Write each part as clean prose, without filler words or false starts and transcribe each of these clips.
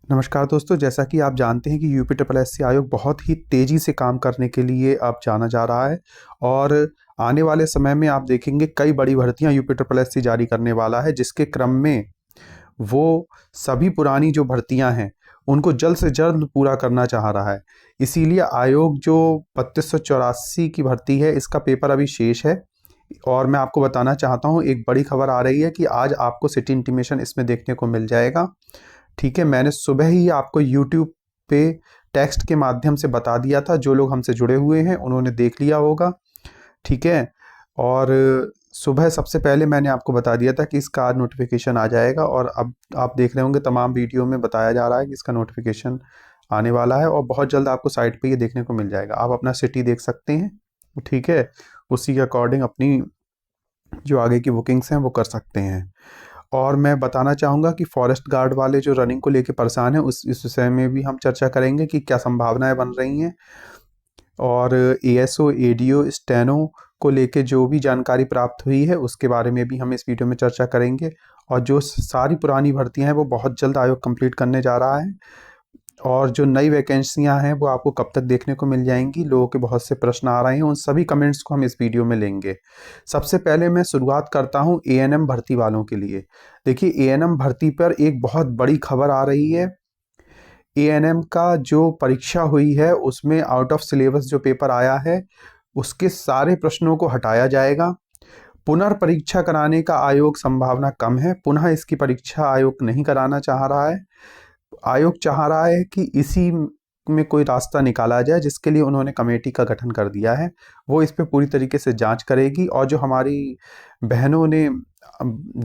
नमस्कार दोस्तों, जैसा कि आप जानते हैं कि यूपीएससी आयोग बहुत ही तेज़ी से काम करने के लिए अब जाना जा रहा है और आने वाले समय में आप देखेंगे कई बड़ी भर्तियां यूपीएससी जारी करने वाला है, जिसके क्रम में वो सभी पुरानी जो भर्तियां हैं उनको जल्द से जल्द पूरा करना चाह रहा है। इसीलिए आयोग जो 3284 की भर्ती है, इसका पेपर अभी शेष है और मैं आपको बताना चाहता हूँ, एक बड़ी खबर आ रही है कि आज आपको सिटी इंटीमेशन इसमें देखने को मिल जाएगा। ठीक है, मैंने सुबह ही आपको यूट्यूब पे टेक्स्ट के माध्यम से बता दिया था। जो लोग हमसे जुड़े हुए हैं उन्होंने देख लिया होगा। ठीक है, और सुबह सबसे पहले मैंने आपको बता दिया था कि इसका आज नोटिफिकेशन आ जाएगा और अब आप देख रहे होंगे तमाम वीडियो में बताया जा रहा है कि इसका नोटिफिकेशन आने वाला है और बहुत जल्द आपको साइट पे ये देखने को मिल जाएगा। आप अपना सिटी देख सकते हैं। ठीक है, उसी के अकॉर्डिंग अपनी जो आगे की बुकिंग्स हैं वो कर सकते हैं। और मैं बताना चाहूँगा कि फॉरेस्ट गार्ड वाले जो रनिंग को लेके परेशान हैं, उस इस विषय में भी हम चर्चा करेंगे कि क्या संभावनाएं बन रही हैं। और एएसओ, एडीओ, स्टेनो को लेके जो भी जानकारी प्राप्त हुई है उसके बारे में भी हम इस वीडियो में चर्चा करेंगे। और जो सारी पुरानी भर्तियां हैं वो बहुत जल्द आयोग कंप्लीट करने जा रहा है और जो नई वैकेंसियां हैं वो आपको कब तक देखने को मिल जाएंगी। लोगों के बहुत से प्रश्न आ रहे हैं, उन सभी कमेंट्स को हम इस वीडियो में लेंगे। सबसे पहले मैं शुरुआत करता हूं एएनएम भर्ती वालों के लिए। देखिए, एएनएम भर्ती पर एक बहुत बड़ी खबर आ रही है। एएनएम का जो परीक्षा हुई है उसमें आउट ऑफ सिलेबस जो पेपर आया है उसके सारे प्रश्नों को हटाया जाएगा। पुनर्परीक्षा कराने का आयोग संभावना कम है। पुनः इसकी परीक्षा आयोग नहीं कराना चाह रहा है। आयोग चाह रहा है कि इसी में कोई रास्ता निकाला जाए, जिसके लिए उन्होंने कमेटी का गठन कर दिया है। वो इस पे पूरी तरीके से जांच करेगी और जो हमारी बहनों ने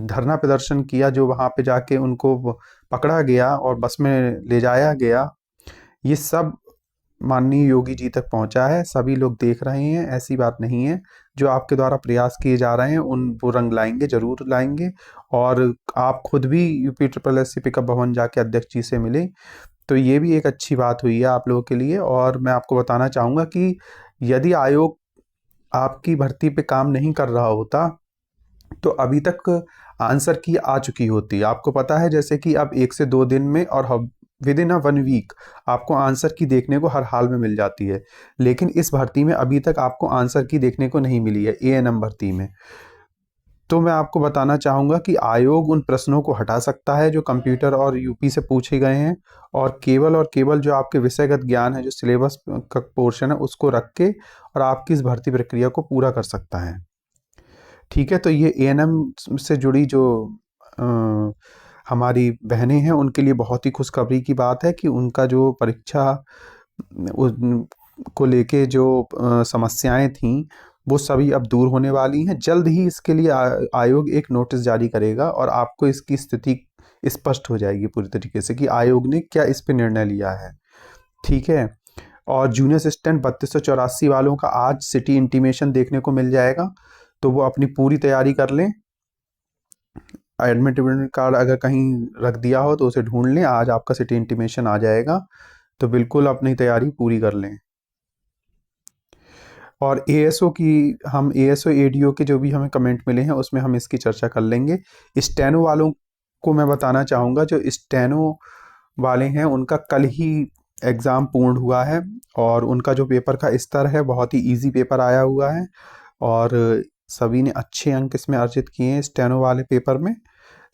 धरना प्रदर्शन किया, जो वहाँ पे जाके उनको पकड़ा गया और बस में ले जाया गया, ये सब माननीय योगी जी तक पहुंचा है। सभी लोग देख रहे हैं, ऐसी बात नहीं है। जो आपके द्वारा प्रयास किए जा रहे हैं उन वो रंग लाएंगे, जरूर लाएंगे। और आप खुद भी UP triple S C PICUP Bhawan जाके अध्यक्ष जी से मिले, तो ये भी एक अच्छी बात हुई है आप लोगों के लिए। और मैं आपको बताना चाहूँगा कि यदि आयोग आपकी भर्ती पे काम नहीं कर रहा होता तो अभी तक आंसर की आ चुकी होती। आपको पता है जैसे कि अब 1 से 2 दिन में और विद इन अ 1 वीक आपको आंसर की देखने को हर हाल में मिल जाती है। लेकिन इस भर्ती में अभी तक आपको आंसर की देखने को नहीं मिली है, एएनएम भर्ती में। तो मैं आपको बताना चाहूँगा कि आयोग उन प्रश्नों को हटा सकता है जो कंप्यूटर और यूपी से पूछे गए हैं और केवल जो आपके विषयगत ज्ञान है, जो सिलेबस का पोर्शन है, उसको रख के और आपकी इस भर्ती प्रक्रिया को पूरा कर सकता है। ठीक है, तो ये एएनएम से जुड़ी जो अ, हमारी बहनें हैं उनके लिए बहुत ही खुशखबरी की बात है कि उनका जो परीक्षा को लेके जो समस्याएं थीं वो सभी अब दूर होने वाली हैं। जल्द ही इसके लिए आयोग एक नोटिस जारी करेगा और आपको इसकी स्थिति स्पष्ट हो जाएगी पूरी तरीके से कि आयोग ने क्या इस पे निर्णय लिया है। ठीक है, और जूनियर असिस्टेंट 3284 वालों का आज सिटी इंटीमेशन देखने को मिल जाएगा, तो वो अपनी पूरी तैयारी कर लें। एडमिट कार्ड अगर कहीं रख दिया हो तो उसे ढूंढ लें, आज आपका सिटी इंटीमेशन आ जाएगा, तो बिल्कुल अपनी तैयारी पूरी कर लें। और एएसओ एडीओ के जो भी हमें कमेंट मिले हैं उसमें हम इसकी चर्चा कर लेंगे। स्टेनो वालों को मैं बताना चाहूँगा, जो स्टेनो वाले हैं उनका कल ही एग्ज़ाम पूर्ण हुआ है और उनका जो पेपर का स्तर है बहुत ही इजी पेपर आया हुआ है और सभी ने अच्छे अंक इसमें अर्जित किए हैं स्टेनो वाले पेपर में।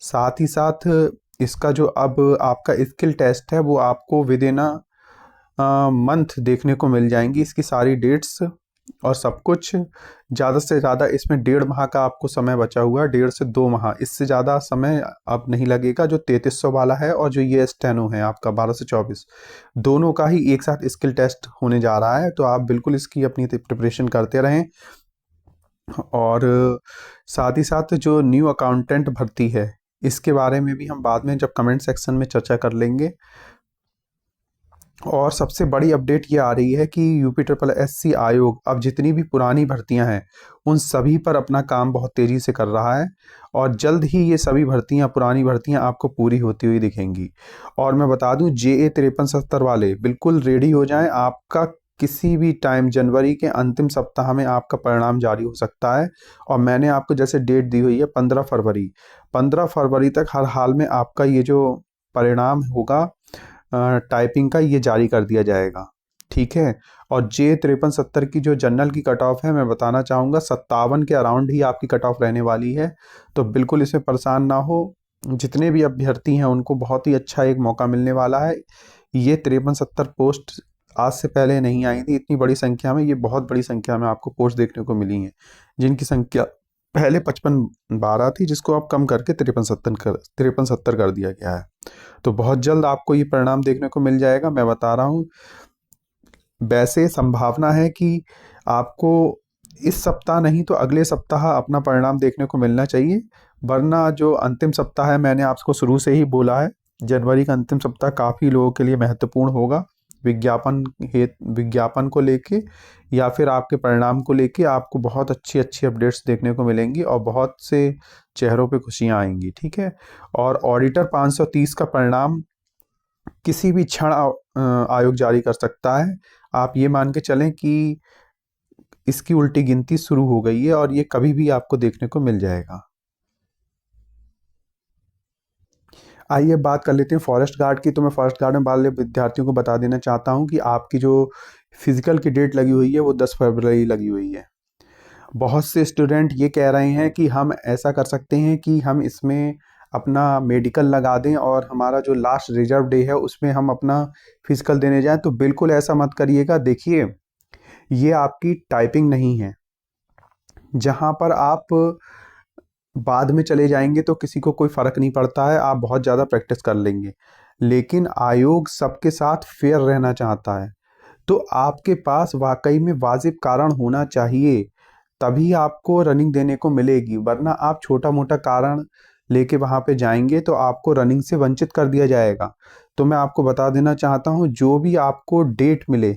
साथ ही साथ इसका जो अब आपका स्किल टेस्ट है वो आपको विद इन अ मंथ देखने को मिल जाएंगी, इसकी सारी डेट्स और सब कुछ। ज़्यादा से ज़्यादा इसमें 1.5 माह का आपको समय बचा हुआ है, 1.5 से 2 माह, इससे ज़्यादा समय अब नहीं लगेगा। जो 3300 वाला है और जो ये स्टेनो है आपका 12 से 24, दोनों का ही एक साथ स्किल टेस्ट होने जा रहा है। तो आप बिल्कुल इसकी अपनी प्रिपरेशन करते रहें। और साथ ही साथ जो न्यू अकाउंटेंट भर्ती है इसके बारे में भी हम बाद में जब कमेंट सेक्शन में चर्चा कर लेंगे। और सबसे बड़ी अपडेट ये आ रही है कि यूपी ट्रिपल एससी आयोग अब जितनी भी पुरानी भर्तियां हैं उन सभी पर अपना काम बहुत तेज़ी से कर रहा है और जल्द ही ये सभी भर्तियां, पुरानी भर्तियां आपको पूरी होती हुई दिखेंगी। और मैं बता दूं, JA 5370 वाले बिल्कुल रेडी हो जाएं। आपका किसी भी टाइम जनवरी के अंतिम सप्ताह में आपका परिणाम जारी हो सकता है और मैंने आपको जैसे डेट दी हुई है 15 फरवरी, 15 फरवरी तक हर हाल में आपका ये जो परिणाम होगा टाइपिंग का ये जारी कर दिया जाएगा, ठीक है। और जे 5370 की जो जनरल की कट ऑफ है, मैं बताना चाहूँगा 57 के अराउंड ही आपकी कट ऑफ रहने वाली है। तो बिल्कुल इसमें परेशान ना हो, जितने भी अभ्यर्थी हैं उनको बहुत ही अच्छा एक मौका मिलने वाला है। ये 5370 पोस्ट आज से पहले नहीं आई थी इतनी बड़ी संख्या में, ये बहुत बड़ी संख्या में आपको पोस्ट देखने को मिली हैं, जिनकी संख्या पहले 55-12 थी, जिसको अब कम करके 53-70 कर दिया गया है। तो बहुत जल्द आपको ये परिणाम देखने को मिल जाएगा, मैं बता रहा हूँ। वैसे संभावना है कि आपको इस सप्ताह नहीं तो अगले सप्ताह अपना परिणाम देखने को मिलना चाहिए, वरना जो अंतिम सप्ताह है, मैंने आपको शुरू से ही बोला है, जनवरी का अंतिम सप्ताह काफ़ी लोगों के लिए महत्वपूर्ण होगा। विज्ञापन को लेके या फिर आपके परिणाम को लेके आपको बहुत अच्छी अच्छी अपडेट्स देखने को मिलेंगी और बहुत से चेहरों पे खुशियां आएंगी, ठीक है। और ऑडिटर 530 का परिणाम किसी भी क्षण आयोग जारी कर सकता है। आप ये मान के चलें कि इसकी उल्टी गिनती शुरू हो गई है और ये कभी भी आपको देखने को मिल जाएगा। आइए बात कर लेते हैं फॉरेस्ट गार्ड की। तो मैं फॉरेस्ट गार्ड में वाले विद्यार्थियों को बता देना चाहता हूँ कि आपकी जो फिजिकल की डेट लगी हुई है वो 10 फरवरी लगी हुई है। बहुत से स्टूडेंट ये कह रहे हैं कि हम ऐसा कर सकते हैं कि हम इसमें अपना मेडिकल लगा दें और हमारा जो लास्ट रिजर्व डे है उसमें हम अपना फिजिकल देने जाएं। तो बिल्कुल ऐसा मत करिएगा। देखिए, ये आपकी टाइपिंग नहीं है, जहाँ पर आप बाद में चले जाएंगे तो किसी को कोई फ़र्क नहीं पड़ता है, आप बहुत ज़्यादा प्रैक्टिस कर लेंगे। लेकिन आयोग सबके साथ फेयर रहना चाहता है, तो आपके पास वाकई में वाजिब कारण होना चाहिए, तभी आपको रनिंग देने को मिलेगी। वरना आप छोटा मोटा कारण लेके वहाँ पे जाएंगे तो आपको रनिंग से वंचित कर दिया जाएगा। तो मैं आपको बता देना चाहता हूँ, जो भी आपको डेट मिले,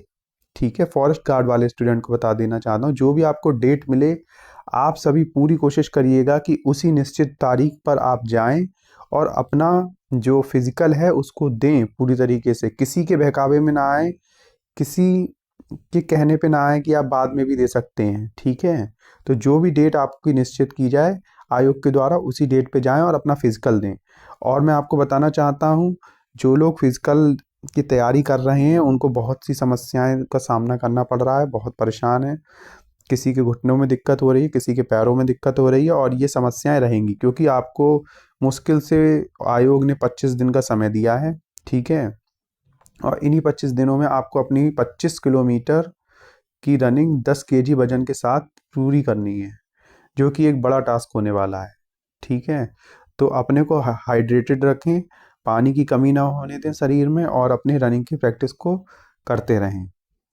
ठीक है, फॉरेस्ट गार्ड वाले स्टूडेंट को बता देना चाहता हूँ, जो भी आपको डेट मिले, आप सभी पूरी कोशिश करिएगा कि उसी निश्चित तारीख पर आप जाएं और अपना जो फिजिकल है उसको दें पूरी तरीके से। किसी के बहकावे में ना आए, किसी के कहने पे ना आए कि आप बाद में भी दे सकते हैं, ठीक है। तो जो भी डेट आपकी निश्चित की जाए आयोग के द्वारा, उसी डेट पे जाएं और अपना फिजिकल दें। और मैं आपको बताना चाहता हूँ, जो लोग फिजिकल की तैयारी कर रहे हैं उनको बहुत सी समस्याएं का सामना करना पड़ रहा है, बहुत परेशान है। किसी के घुटनों में दिक्कत हो रही है, किसी के पैरों में दिक्कत हो रही है, और ये समस्याएं रहेंगी क्योंकि आपको मुश्किल से आयोग ने 25 दिन का समय दिया है, ठीक है। और इन्हीं 25 दिनों में आपको अपनी 25 किलोमीटर की रनिंग 10 केजी वजन के साथ पूरी करनी है, जो कि एक बड़ा टास्क होने वाला है, ठीक है। तो अपने को हाइड्रेटेड रखें, पानी की कमी ना होने दें शरीर में, और अपने रनिंग की प्रैक्टिस को करते रहें,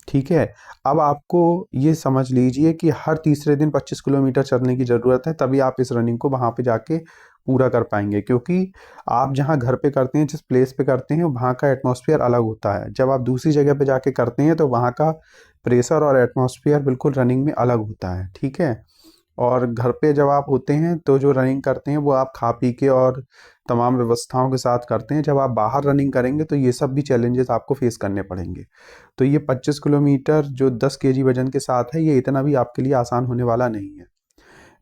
ठीक है। अब आपको ये समझ लीजिए कि हर तीसरे दिन 25 किलोमीटर चलने की ज़रूरत है, तभी आप इस रनिंग को वहाँ पे जाके पूरा कर पाएंगे। क्योंकि आप जहाँ घर पे करते हैं, जिस प्लेस पे करते हैं, वहाँ का एटमॉस्फेयर अलग होता है। जब आप दूसरी जगह पे जाके करते हैं तो वहाँ का प्रेशर और एटमॉस्फेयर बिल्कुल रनिंग में अलग होता है, ठीक है। और घर पे जब आप होते हैं तो जो रनिंग करते हैं वो आप खा पी के और तमाम व्यवस्थाओं के साथ करते हैं। जब आप बाहर रनिंग करेंगे तो ये सब भी चैलेंजेस आपको फेस करने पड़ेंगे। तो ये 25 किलोमीटर जो 10 केजी वजन के साथ है, ये इतना भी आपके लिए आसान होने वाला नहीं है।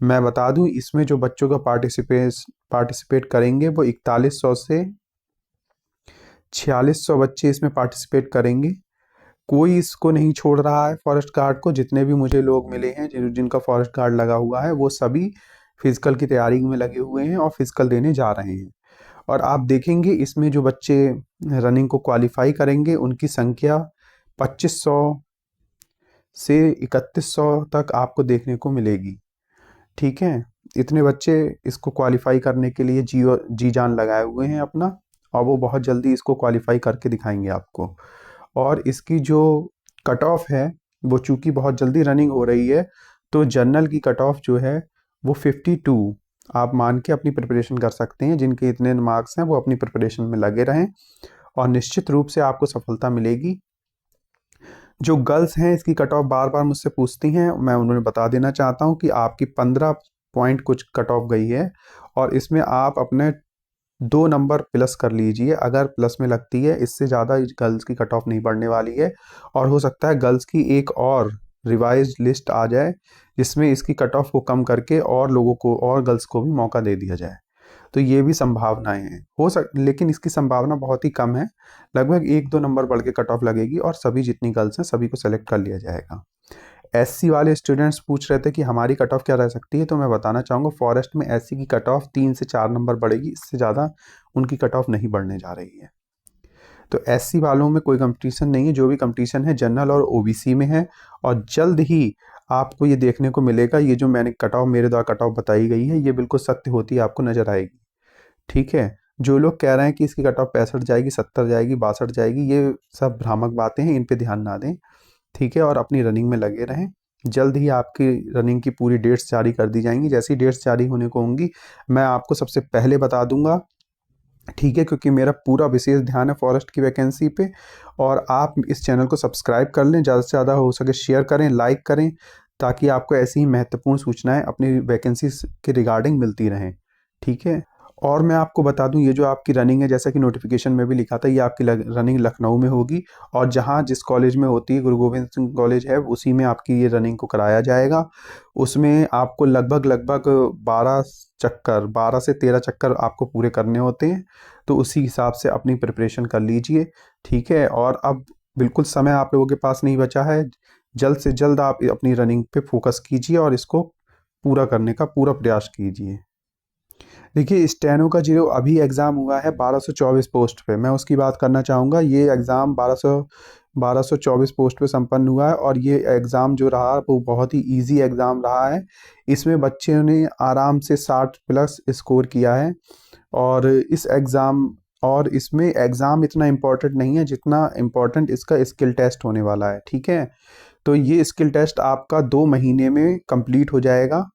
मैं बता दूं, इसमें जो बच्चों का पार्टिसिपेट करेंगे वो 4100 से 4600 बच्चे इसमें पार्टिसिपेट करेंगे। कोई इसको नहीं छोड़ रहा है फॉरेस्ट गार्ड को। जितने भी मुझे लोग मिले हैं जिनका फॉरेस्ट गार्ड लगा हुआ है, वो सभी फिजिकल की तैयारी में लगे हुए हैं और फिजिकल देने जा रहे हैं। और आप देखेंगे इसमें जो बच्चे रनिंग को क्वालिफाई करेंगे उनकी संख्या 2500 से 3100 तक आपको देखने को मिलेगी, ठीक है। इतने बच्चे इसको क्वालिफाई करने के लिए जी जान लगाए हुए हैं अपना, और वो बहुत जल्दी इसको क्वालिफाई करके दिखाएंगे आपको। और इसकी जो कट ऑफ है वो चूंकि बहुत जल्दी रनिंग हो रही है, तो जनरल की कट ऑफ जो है वो 52 आप मान के अपनी प्रिपरेशन कर सकते हैं। जिनके इतने मार्क्स हैं वो अपनी प्रिपरेशन में लगे रहें और निश्चित रूप से आपको सफलता मिलेगी। जो गर्ल्स हैं इसकी कट ऑफ बार बार मुझसे पूछती हैं, मैं उन्हें बता देना चाहता हूँ कि आपकी 15 पॉइंट कुछ कट ऑफ गई है, और इसमें आप अपने 2 नंबर प्लस कर लीजिए। अगर प्लस में लगती है, इससे ज़्यादा गर्ल्स की कट ऑफ नहीं बढ़ने वाली है। और हो सकता है गर्ल्स की एक और रिवाइज लिस्ट आ जाए जिसमें इसकी कट ऑफ को कम करके और लोगों को और गर्ल्स को भी मौका दे दिया जाए। तो ये भी संभावनाएं हैं, लेकिन इसकी संभावना बहुत ही कम है। लगभग 1-2 नंबर बढ़ के कट ऑफ लगेगी और सभी जितनी गर्ल्स हैं सभी को सेलेक्ट कर लिया जाएगा। एससी वाले स्टूडेंट्स पूछ रहे थे कि हमारी कट ऑफ क्या रह सकती है, तो मैं बताना चाहूँगा फॉरेस्ट में एससी की कट ऑफ 3 से 4 नंबर बढ़ेगी, इससे ज़्यादा उनकी कट ऑफ नहीं बढ़ने जा रही है। तो एससी वालों में कोई कंपटीशन नहीं है, जो भी कंपटीशन है जनरल और ओबीसी में है। और जल्द ही आपको ये देखने को मिलेगा, ये जो मैंने कट ऑफ मेरे द्वारा कट ऑफ बताई गई है ये बिल्कुल सत्य होती है, आपको नजर आएगी। ठीक है, जो लोग कह रहे हैं कि इसकी कट ऑफ 65 जाएगी, 70 जाएगी, 62 जाएगी, ये सब भ्रामक बातें हैं, इन पे ध्यान ना दें। ठीक है, और अपनी रनिंग में लगे रहें। जल्द ही आपकी रनिंग की पूरी डेट्स जारी कर दी जाएंगी। जैसी डेट्स जारी होने को होंगी मैं आपको सबसे पहले बता दूंगा। ठीक है, क्योंकि मेरा पूरा विशेष ध्यान है फॉरेस्ट की वैकेंसी पे। और आप इस चैनल को सब्सक्राइब कर लें, ज़्यादा से ज़्यादा हो सके शेयर करें, लाइक करें, ताकि आपको ऐसी ही महत्वपूर्ण सूचनाएं अपनी वैकेंसी के रिगार्डिंग मिलती रहें। ठीक है, और मैं आपको बता दूं, ये जो आपकी रनिंग है, जैसा कि नोटिफिकेशन में भी लिखा था, ये आपकी रनिंग लखनऊ में होगी। और जहां जिस कॉलेज में होती है, गुरु गोविंद सिंह कॉलेज है, उसी में आपकी ये रनिंग को कराया जाएगा। उसमें आपको लगभग 12 से 13 चक्कर आपको पूरे करने होते हैं। तो उसी हिसाब से अपनी प्रिपरेशन कर लीजिए। ठीक है, और अब बिल्कुल समय आप लोगों के पास नहीं बचा है। जल्द से जल्द आप अपनी रनिंग पे फोकस कीजिए और इसको पूरा करने का पूरा प्रयास कीजिए। देखिए, स्टेनो का जो अभी एग्ज़ाम हुआ है 1224 पोस्ट पे, मैं उसकी बात करना चाहूँगा। ये एग्ज़ाम 1224 पोस्ट पे संपन्न हुआ है और ये एग्ज़ाम जो रहा वो बहुत ही इजी एग्ज़ाम रहा है। इसमें बच्चों ने आराम से 60 प्लस स्कोर किया है। और इसमें एग्ज़ाम इतना इम्पोर्टेंट नहीं है जितना इम्पोर्टेंट इसका स्किल टेस्ट होने वाला है। ठीक है, तो ये स्किल टेस्ट आपका 2 महीने में कंप्लीट हो जाएगा।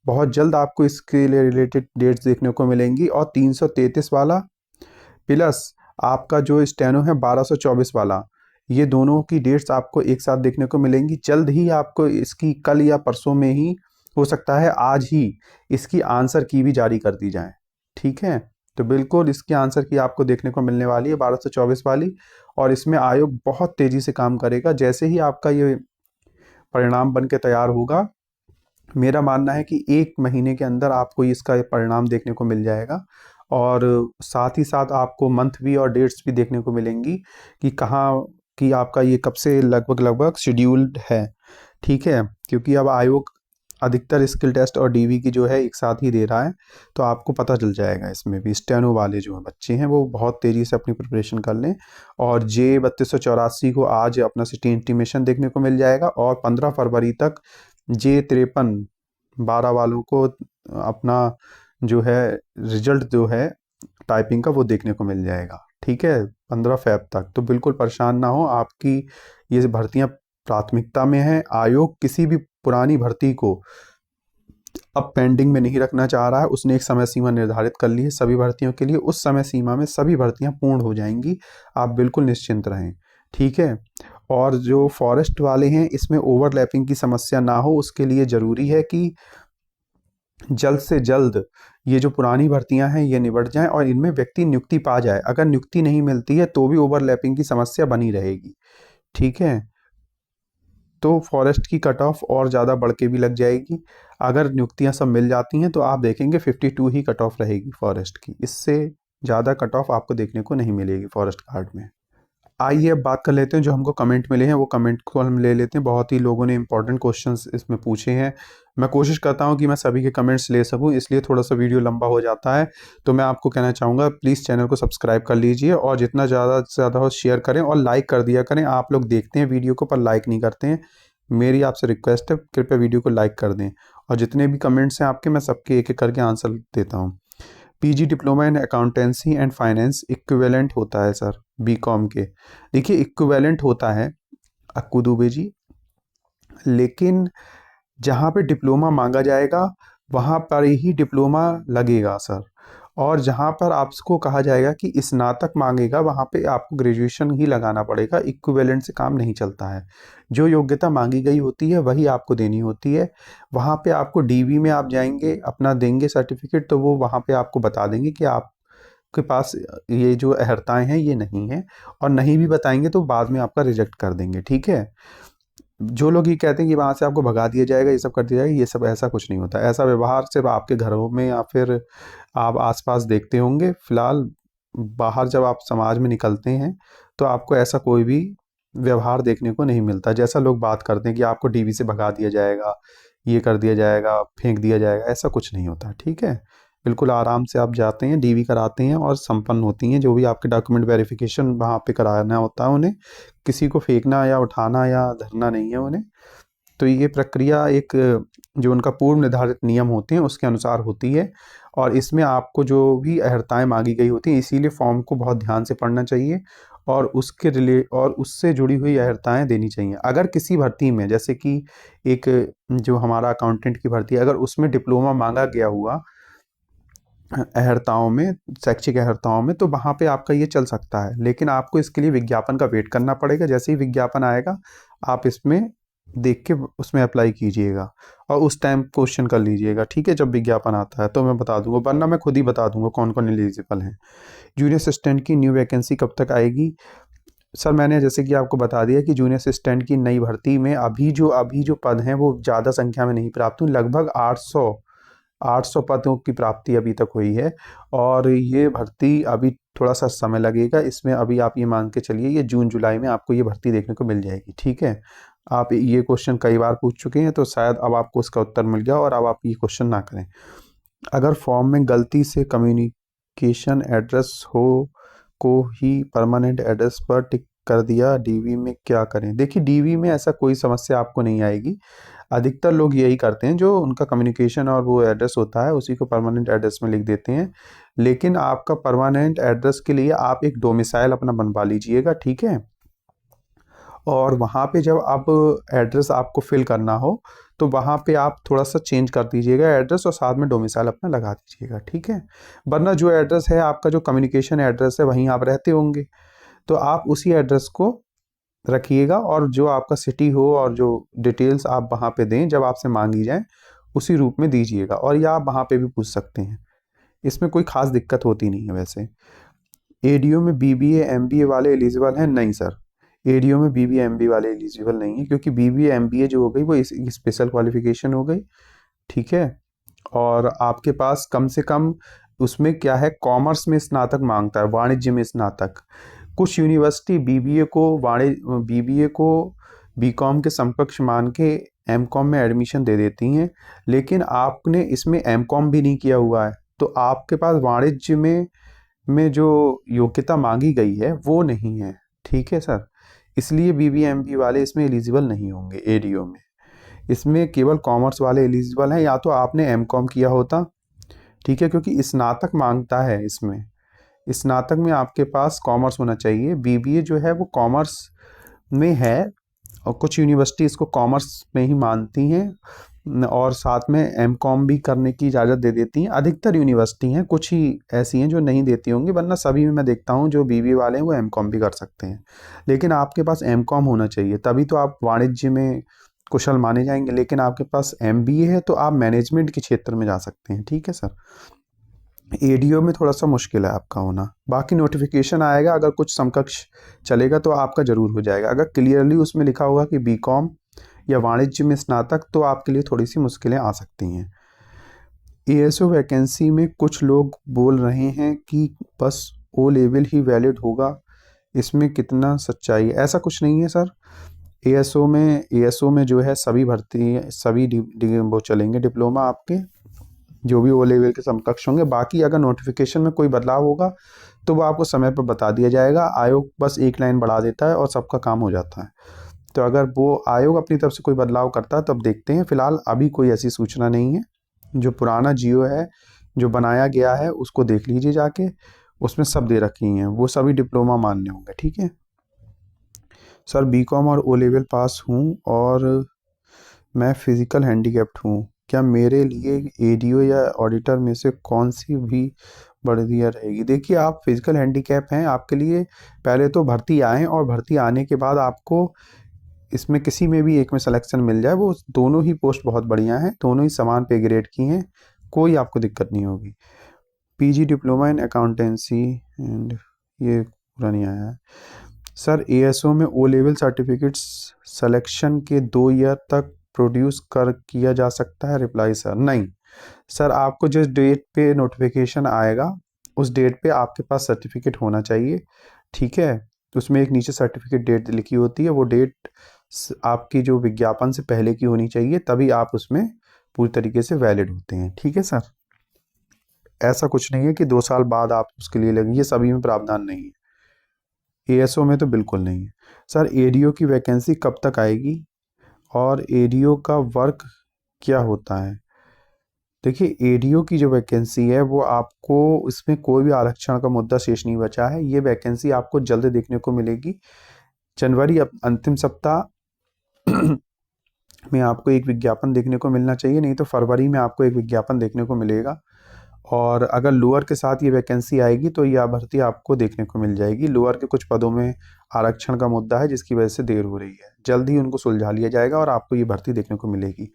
बहुत जल्द आपको इसके लिए रिलेटेड डेट्स देखने को मिलेंगी। और 333 वाला प्लस आपका जो स्टेनो है 1224 वाला, ये दोनों की डेट्स आपको एक साथ देखने को मिलेंगी। जल्द ही आपको इसकी कल या परसों में ही, हो सकता है आज ही, इसकी आंसर की भी जारी कर दी जाए। ठीक है, तो बिल्कुल इसकी आंसर की आपको देखने को मिलने वाली है 1224 वाली। और इसमें आयोग बहुत तेज़ी से काम करेगा। जैसे ही आपका ये परिणाम बन के तैयार होगा, मेरा मानना है कि 1 महीने के अंदर आपको इसका परिणाम देखने को मिल जाएगा। और साथ ही साथ आपको मंथ भी और डेट्स भी देखने को मिलेंगी कि कहाँ कि आपका ये कब से लगभग शेड्यूल्ड है। ठीक है, क्योंकि अब आयोग अधिकतर स्किल टेस्ट और डीवी की जो है एक साथ ही दे रहा है, तो आपको पता चल जाएगा। इसमें भी स्टेनो वाले जो बच्चे हैं वो बहुत तेज़ी से अपनी प्रिपरेशन कर लें। और जे 3284 को आज अपना सिटी इंटीमेशन देखने को मिल जाएगा। और 15 फरवरी तक जे 53 12 वालों को अपना जो है रिजल्ट जो है टाइपिंग का वो देखने को मिल जाएगा। ठीक है, 15 फ़रवरी तक। तो बिल्कुल परेशान ना हो, आपकी ये भर्तियां प्राथमिकता में है। आयोग किसी भी पुरानी भर्ती को अब पेंडिंग में नहीं रखना चाह रहा है। उसने एक समय सीमा निर्धारित कर ली है सभी भर्तियों के लिए। उस समय सीमा में सभी भर्तियां पूर्ण हो जाएंगी, आप बिल्कुल निश्चिंत रहें। ठीक है, और जो फॉरेस्ट वाले हैं इसमें ओवरलैपिंग की समस्या ना हो, उसके लिए ज़रूरी है कि जल्द से जल्द ये जो पुरानी भर्तियां हैं ये निबट जाएं और इनमें व्यक्ति नियुक्ति पा जाए। अगर नियुक्ति नहीं मिलती है तो भी ओवरलैपिंग की समस्या बनी रहेगी। ठीक है, तो फॉरेस्ट की कट ऑफ और ज़्यादा बढ़ के भी लग जाएगी। अगर नियुक्तियां सब मिल जाती हैं तो आप देखेंगे 52 ही कट ऑफ रहेगी फॉरेस्ट की। इससे ज़्यादा कट ऑफ आपको देखने को नहीं मिलेगी फॉरेस्ट गार्ड में। आइए अब बात कर लेते हैं, जो हमको कमेंट मिले हैं वो कमेंट को हम ले लेते हैं। बहुत ही लोगों ने इंपॉर्टेंट क्वेश्चंस इसमें पूछे हैं। मैं कोशिश करता हूं कि मैं सभी के कमेंट्स ले सकूं, इसलिए थोड़ा सा वीडियो लंबा हो जाता है। तो मैं आपको कहना चाहूँगा प्लीज़ चैनल को सब्सक्राइब कर लीजिए और जितना ज़्यादा से ज़्यादा हो शेयर करें और लाइक कर दिया करें। आप लोग देखते हैं वीडियो को पर लाइक नहीं करते हैं। मेरी आपसे रिक्वेस्ट है, कृपया वीडियो को लाइक कर दें। और जितने भी कमेंट्स हैं आपके, मैं सबके एक एक करके आंसर देता हूँ। PG diploma in accountancy and finance equivalent होता है सर बीकॉम के। देखिए, इक्विवेलेंट होता है अक्कू दुबे जी, लेकिन जहाँ पे डिप्लोमा मांगा जाएगा वहाँ पर ही डिप्लोमा लगेगा सर। और जहाँ पर आपको कहा जाएगा कि स्नातक मांगेगा वहाँ पे आपको ग्रेजुएशन ही लगाना पड़ेगा। इक्विवेलेंट से काम नहीं चलता है। जो योग्यता मांगी गई होती है वही आपको देनी होती है। वहाँ पे आपको डीवी में आप जाएंगे, अपना देंगे सर्टिफिकेट, तो वो वहाँ पे आपको बता देंगे कि आपके पास ये जो अहर्ताएँ हैं ये नहीं है। और नहीं भी बताएंगे तो बाद में आपका रिजेक्ट कर देंगे। ठीक है, जो लोग ये कहते हैं कि वहाँ से आपको भगा दिया जाएगा, ये सब कर दिया जाएगा, ये सब ऐसा कुछ नहीं होता। ऐसा व्यवहार सिर्फ आपके घरों में या फिर आप आसपास देखते होंगे। फिलहाल बाहर जब आप समाज में निकलते हैं तो आपको ऐसा कोई भी व्यवहार देखने को नहीं मिलता। जैसा लोग बात करते हैं कि आपको डीवी से भगा दिया जाएगा, ये कर दिया जाएगा, फेंक दिया जाएगा, ऐसा कुछ नहीं होता, ठीक है। बिल्कुल आराम से आप जाते हैं, डीवी कराते हैं और संपन्न होती हैं जो भी आपके डॉक्यूमेंट वेरिफिकेशन वहाँ पे कराना होता है उन्हें। किसी को फेंकना या उठाना या धरना नहीं है उन्हें। तो ये प्रक्रिया एक जो उनका पूर्व निर्धारित नियम होते हैं उसके अनुसार होती है। और इसमें आपको जो भी अहर्ताएँ माँगी गई होती हैं, इसीलिए फॉर्म को बहुत ध्यान से पढ़ना चाहिए और उससे जुड़ी हुई अहर्ताएँ देनी चाहिए। अगर किसी भर्ती में, जैसे कि एक जो हमारा अकाउंटेंट की भर्ती है, अगर उसमें डिप्लोमा माँगा गया हुआ अहर्ताओं में, शैक्षिक अहर्ताओं में, तो वहाँ पे आपका ये चल सकता है। लेकिन आपको इसके लिए विज्ञापन का वेट करना पड़ेगा। जैसे ही विज्ञापन आएगा, आप इसमें देख के उसमें अप्लाई कीजिएगा और उस टाइम क्वेश्चन कर लीजिएगा, ठीक है। जब विज्ञापन आता है तो मैं बता दूंगा, वरना मैं खुद ही बता दूंगा कौन कौन एलिजिबल हैं। जूनियर असिस्टेंट की न्यू वैकेंसी कब तक आएगी? सर मैंने जैसे कि आपको बता दिया कि जूनियर असिस्टेंट की नई भर्ती में अभी जो पद हैं वो ज़्यादा संख्या में नहीं प्राप्त हुए। लगभग 800 पदों की प्राप्ति अभी तक हुई है। और ये भर्ती अभी थोड़ा सा समय लगेगा इसमें। अभी आप ये मान के चलिए, ये जून जुलाई में आपको ये भर्ती देखने को मिल जाएगी, ठीक है। आप ये क्वेश्चन कई बार पूछ चुके हैं तो शायद अब आपको उसका उत्तर मिल गया और अब आप ये क्वेश्चन ना करें। अगर फॉर्म में गलती से कम्युनिकेशन एड्रेस हो को ही परमानेंट एड्रेस पर टिक कर दिया, डीवी में क्या करें? देखिए, डीवी में ऐसा कोई समस्या आपको नहीं आएगी। अधिकतर लोग यही करते हैं, जो उनका कम्युनिकेशन और वो एड्रेस होता है उसी को परमानेंट एड्रेस में लिख देते हैं। लेकिन आपका परमानेंट एड्रेस के लिए आप एक डोमिसाइल अपना बनवा लीजिएगा, ठीक है। और वहाँ पे जब आप एड्रेस आपको फिल करना हो तो वहाँ पे आप थोड़ा सा चेंज कर दीजिएगा एड्रेस और साथ में डोमिसाइल अपना लगा दीजिएगा, ठीक है। वरना जो एड्रेस है आपका, जो कम्युनिकेशन एड्रेस है, वहीं आप रहते होंगे तो आप उसी एड्रेस को रखिएगा और जो आपका सिटी हो और जो डिटेल्स आप वहाँ पे दें जब आपसे मांगी जाए उसी रूप में दीजिएगा। और या आप वहाँ पे भी पूछ सकते हैं, इसमें कोई खास दिक्कत होती नहीं है। वैसे एडीओ में बीबीए एमबीए वाले एलिजिबल हैं? नहीं सर, एडीओ में बीबीए एमबीए वाले एलिजिबल नहीं है, क्योंकि बीबीए एमबीए जो हो गई वो स्पेशल क्वालिफिकेशन हो गई, ठीक है। और आपके पास कम से कम उसमें क्या है, कॉमर्स में स्नातक मांगता है, वाणिज्य में स्नातक। कुछ यूनिवर्सिटी बीबीए को बीकॉम के समकक्ष मान के एमकॉम में एडमिशन दे देती हैं। लेकिन आपने इसमें एमकॉम भी नहीं किया हुआ है तो आपके पास वाणिज्य में जो योग्यता मांगी गई है वो नहीं है, ठीक है सर। इसलिए बीबीएमबी वाले इसमें एलिजिबल नहीं होंगे एडीओ में। इसमें केवल कॉमर्स वाले एलिजिबल हैं, या तो आपने एमकॉम किया होता, ठीक है, क्योंकि स्नातक मांगता है इसमें। स्नातक में आपके पास कॉमर्स होना चाहिए। बीबीए जो है वो कॉमर्स में है और कुछ यूनिवर्सिटी इसको कॉमर्स में ही मानती हैं और साथ में एमकॉम भी करने की इजाज़त दे देती हैं। अधिकतर यूनिवर्सिटी हैं, कुछ ही ऐसी हैं जो नहीं देती होंगी, वरना सभी में मैं देखता हूँ जो बीबीए वाले हैं वो एमकॉम भी कर सकते हैं। लेकिन आपके पास एमकॉम होना चाहिए, तभी तो आप वाणिज्य में कुशल माने जाएंगे। लेकिन आपके पास एमबीए है तो आप मैनेजमेंट के क्षेत्र में जा सकते हैं, ठीक है सर। एडीओ में थोड़ा सा मुश्किल है आपका होना। बाकी नोटिफिकेशन आएगा, अगर कुछ समकक्ष चलेगा तो आपका ज़रूर हो जाएगा। अगर क्लियरली उसमें लिखा होगा कि बीकॉम या वाणिज्य में स्नातक तो आपके लिए थोड़ी सी मुश्किलें आ सकती हैं। एएसओ वैकेंसी में कुछ लोग बोल रहे हैं कि बस ओ लेवल ही वैलिड होगा, इसमें कितना सच्चाई है? ऐसा कुछ नहीं है सर। एएसओ में जो है सभी भर्ती, सभी वो चलेंगे डिप्लोमा आपके, जो भी ओ लेवल के समकक्ष होंगे। बाकी अगर नोटिफिकेशन में कोई बदलाव होगा तो वो आपको समय पर बता दिया जाएगा। आयोग बस एक लाइन बढ़ा देता है और सबका काम हो जाता है। तो अगर वो आयोग अपनी तरफ से कोई बदलाव करता है तब देखते हैं। फिलहाल अभी कोई ऐसी सूचना नहीं है। जो पुराना जियो है जो बनाया गया है उसको देख लीजिए जाके, उसमें सब दे रखी हैं, वो सभी डिप्लोमा मान्य होंगे, ठीक है सर। बीकॉम और ओ लेवल पास हूँ और मैं फिजिकल हैंडीकैप्ड हूँ, क्या मेरे लिए एडीओ या ऑडिटर में से कौन सी भी बढ़िया रहेगी? देखिए, आप फिजिकल हैंडीकैप हैं, आपके लिए पहले तो भर्ती आए और भर्ती आने के बाद आपको इसमें किसी में भी एक में सिलेक्शन मिल जाए, वो दोनों ही पोस्ट बहुत बढ़िया हैं, दोनों ही समान पे ग्रेड की हैं, कोई आपको दिक्कत नहीं होगी। PG diploma in accountancy and, ये पूरा नहीं आया है सर एएसओ में ओ लेवल सर्टिफिकेट्स सिलेक्शन के 2 ईयर तक प्रोड्यूस कर किया जा सकता है? रिप्लाई सर नहीं। सर आपको जिस डेट पे नोटिफिकेशन आएगा उस डेट पे आपके पास सर्टिफिकेट होना चाहिए, ठीक है। उसमें एक नीचे सर्टिफिकेट डेट लिखी होती है, वो डेट आपकी जो विज्ञापन से पहले की होनी चाहिए, तभी आप उसमें पूरी तरीके से वैलिड होते हैं, ठीक है सर। ऐसा कुछ नहीं है कि 2 साल बाद आप उसके लिए लगेंगे, ये सभी में प्रावधान नहीं है, एएसओ में तो बिल्कुल नहीं है। सर एडीओ की वैकेंसी कब तक आएगी और एडीओ का वर्क क्या होता है? देखिए एडीओ की जो वैकेंसी है वो आपको, इसमें कोई भी आरक्षण का मुद्दा शेष नहीं बचा है, ये वैकेंसी आपको जल्द देखने को मिलेगी। जनवरी अंतिम सप्ताह में आपको एक विज्ञापन देखने को मिलना चाहिए, नहीं तो फरवरी में आपको एक विज्ञापन देखने को मिलेगा। और अगर लोअर के साथ ये वैकेंसी आएगी तो यह भर्ती आपको देखने को मिल जाएगी। लोअर के कुछ पदों में आरक्षण का मुद्दा है जिसकी वजह से देर हो रही है, जल्द ही उनको सुलझा लिया जाएगा और आपको ये भर्ती देखने को मिलेगी।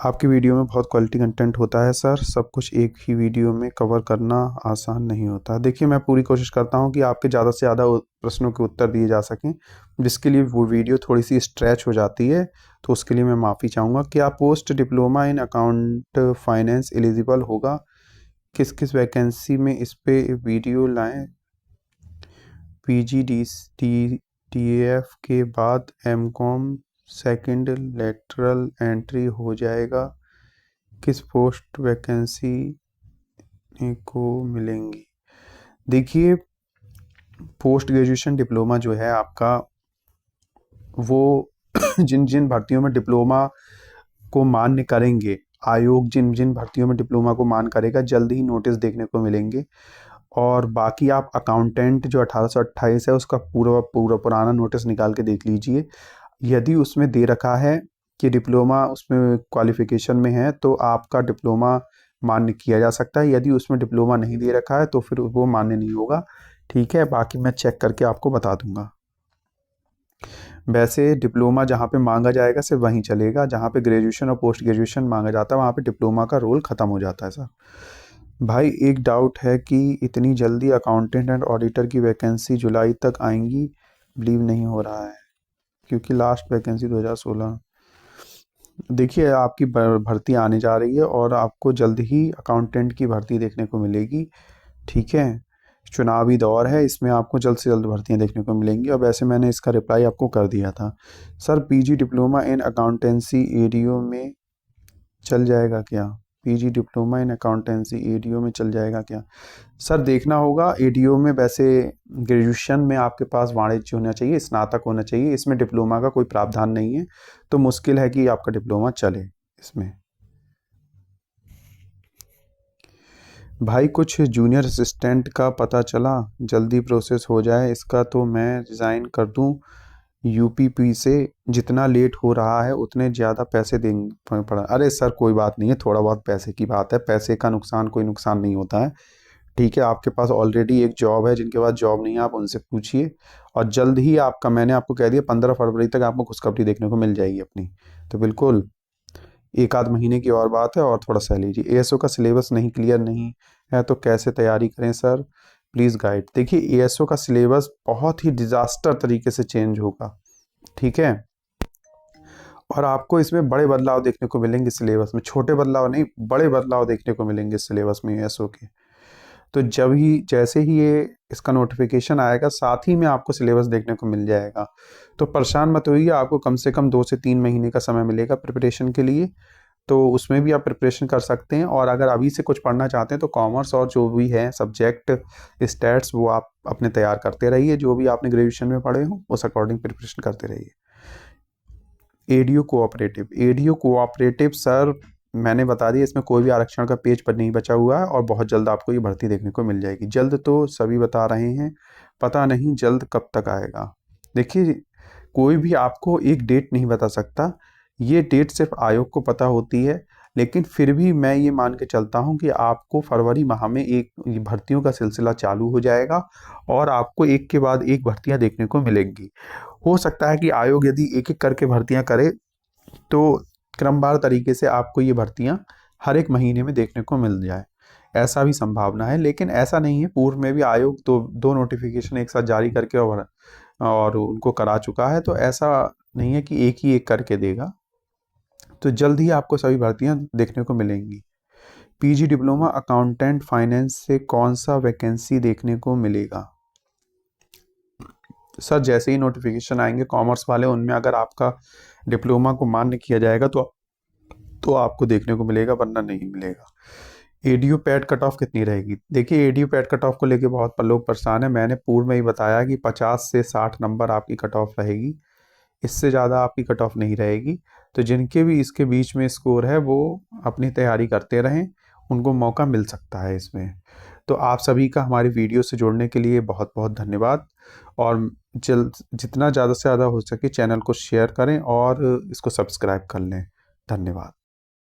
आपकी वीडियो में बहुत क्वालिटी कंटेंट होता है सर, सब कुछ एक ही वीडियो में कवर करना आसान नहीं होता। देखिए मैं पूरी कोशिश करता हूँ कि आपके ज़्यादा से ज़्यादा प्रश्नों के उत्तर दिए जा सकें, जिसके लिए वो वीडियो थोड़ी सी स्ट्रेच हो जाती है, तो उसके लिए मैं माफ़ी चाहूँगा। क्या post diploma in account finance eligible होगा? किस किस वैकेंसी में इस पे वीडियो लाएं? PGDF के बाद एमकॉम सेकंड लेटरल एंट्री हो जाएगा, किस पोस्ट वैकेंसी को मिलेंगी? देखिए पोस्ट ग्रेजुएशन डिप्लोमा जो है आपका, वो जिन जिन भर्तियों में डिप्लोमा को मान्य करेंगे आयोग, जिन जिन भर्तियों में डिप्लोमा को मान्य करेगा, जल्द ही नोटिस देखने को मिलेंगे। और बाकी आप अकाउंटेंट जो 1828 है उसका पूरा पूरा पुराना नोटिस निकाल के देख लीजिए। यदि उसमें दे रखा है कि डिप्लोमा उसमें क्वालिफिकेशन में है तो आपका डिप्लोमा मान्य किया जा सकता है, यदि उसमें डिप्लोमा नहीं दे रखा है तो फिर वो मान्य नहीं होगा, ठीक है। बाकी मैं चेक करके आपको बता दूंगा। वैसे डिप्लोमा जहाँ पे मांगा जाएगा सिर्फ वहीं चलेगा, जहाँ पे ग्रेजुएशन और पोस्ट ग्रेजुएशन मांगा जाता है वहाँ पे डिप्लोमा का रोल ख़त्म हो जाता है सर। भाई एक डाउट है कि इतनी जल्दी अकाउंटेंट एंड ऑडिटर की वैकेंसी जुलाई तक आएंगी, बिलीव नहीं हो रहा है, क्योंकि लास्ट वैकेंसी 2016। देखिए आपकी भर्ती आने जा रही है और आपको जल्द ही अकाउंटेंट की भर्ती देखने को मिलेगी, ठीक है। चुनावी दौर है, इसमें आपको जल्द से जल्द भर्तियां देखने को मिलेंगी। और वैसे मैंने इसका रिप्लाई आपको कर दिया था। Sir PG diploma in accountancy ADO में चल जाएगा क्या? PG diploma in accountancy ADO में चल जाएगा क्या? सर देखना होगा, एडीओ में वैसे ग्रेजुएशन में आपके पास वाणिज्य होना चाहिए, स्नातक होना चाहिए, इसमें डिप्लोमा का कोई प्रावधान नहीं है, तो मुश्किल है कि आपका डिप्लोमा चले इसमें। भाई कुछ जूनियर असिस्टेंट का पता चला, जल्दी प्रोसेस हो जाए इसका तो मैं रिज़ाइन कर दूं यूपीपी से, जितना लेट हो रहा है उतने ज़्यादा पैसे देंगे पड़ा। अरे सर कोई बात नहीं है, थोड़ा बहुत पैसे की बात है, पैसे का नुकसान कोई नुकसान नहीं होता है, ठीक है। आपके पास ऑलरेडी एक जॉब है, जिनके पास जॉब नहीं है आप उनसे पूछिए, और जल्द ही आपका, मैंने आपको कह दिया 15 फरवरी तक आपको खुशखबरी देखने को मिल जाएगी अपनी, तो बिल्कुल एक आध महीने की और बात है, और थोड़ा सह लीजिए। एएसओ का सिलेबस नहीं क्लियर नहीं है तो कैसे तैयारी करें सर, प्लीज़ गाइड। देखिए एएसओ का सिलेबस बहुत ही डिजास्टर तरीके से चेंज होगा, ठीक है। और आपको इसमें बड़े बदलाव देखने को मिलेंगे सिलेबस में, छोटे बदलाव नहीं, बड़े बदलाव देखने को मिलेंगे सिलेबस में एएसओ के। तो जब ही जैसे ही ये इसका नोटिफिकेशन आएगा साथ ही में आपको सिलेबस देखने को मिल जाएगा, तो परेशान मत होइए, आपको कम से कम 2 से 3 महीने का समय मिलेगा प्रिपरेशन के लिए, तो उसमें भी आप प्रिपरेशन कर सकते हैं। और अगर अभी से कुछ पढ़ना चाहते हैं तो कॉमर्स और जो भी है सब्जेक्ट स्टैट्स वो आप अपने तैयार करते रहिए, जो भी आपने ग्रेजुएशन में पढ़े हो उस अकॉर्डिंग प्रिपरेशन करते रहिए। एडीओ कोऑपरेटिव सर मैंने बता दिया, इसमें कोई भी आरक्षण का पेज पर नहीं बचा हुआ है और बहुत जल्द आपको ये भर्ती देखने को मिल जाएगी। जल्द तो सभी बता रहे हैं, पता नहीं जल्द कब तक आएगा। देखिए कोई भी आपको एक डेट नहीं बता सकता, ये डेट सिर्फ आयोग को पता होती है, लेकिन फिर भी मैं ये मान के चलता हूँ कि आपको फरवरी माह में एक भर्तियों का सिलसिला चालू हो जाएगा और आपको एक के बाद एक भर्तियां देखने को मिलेंगी। हो सकता है कि आयोग यदि एक एक करके भर्तियां करे तो क्रमवार तरीके से आपको ये भर्तियां हर एक महीने में देखने को मिल जाए। ऐसा भी संभावना है, लेकिन ऐसा नहीं है। पूर्व में भी आयोग तो 2 नोटिफ़िकेशन एक साथ जारी करके और उनको करा चुका है, तो ऐसा नहीं है कि एक ही एक करके देगा। तो जल्द ही आपको सभी भर्तियाँ देखने को मिलेंगी। पीजी डिप्लोमा अकाउंटेंट फाइनेंस से कौन-सा वैकेंसी देखने को मिलेगा? सर, जैसे ही नोटिफ़िकेशन आएँगे कॉमर्स वाले, उनमें अगर आपका डिप्लोमा को मान्य किया जाएगा तो आपको देखने को मिलेगा, वरना नहीं मिलेगा। एडीयू पैट कट ऑफ कितनी रहेगी? देखिए, एडीयू पैट कट ऑफ को लेके बहुत लोग परेशान हैं। मैंने पूर्व में ही बताया कि 50 से 60 नंबर आपकी कट ऑफ रहेगी, इससे ज़्यादा आपकी कट ऑफ नहीं रहेगी। तो जिनके भी इसके बीच में स्कोर है वो अपनी तैयारी करते रहें, उनको मौका मिल सकता है इसमें। तो आप सभी का हमारी वीडियो से जुड़ने के लिए बहुत बहुत धन्यवाद, और जल्द जितना ज़्यादा से ज़्यादा हो सके चैनल को शेयर करें और इसको सब्सक्राइब कर लें। धन्यवाद।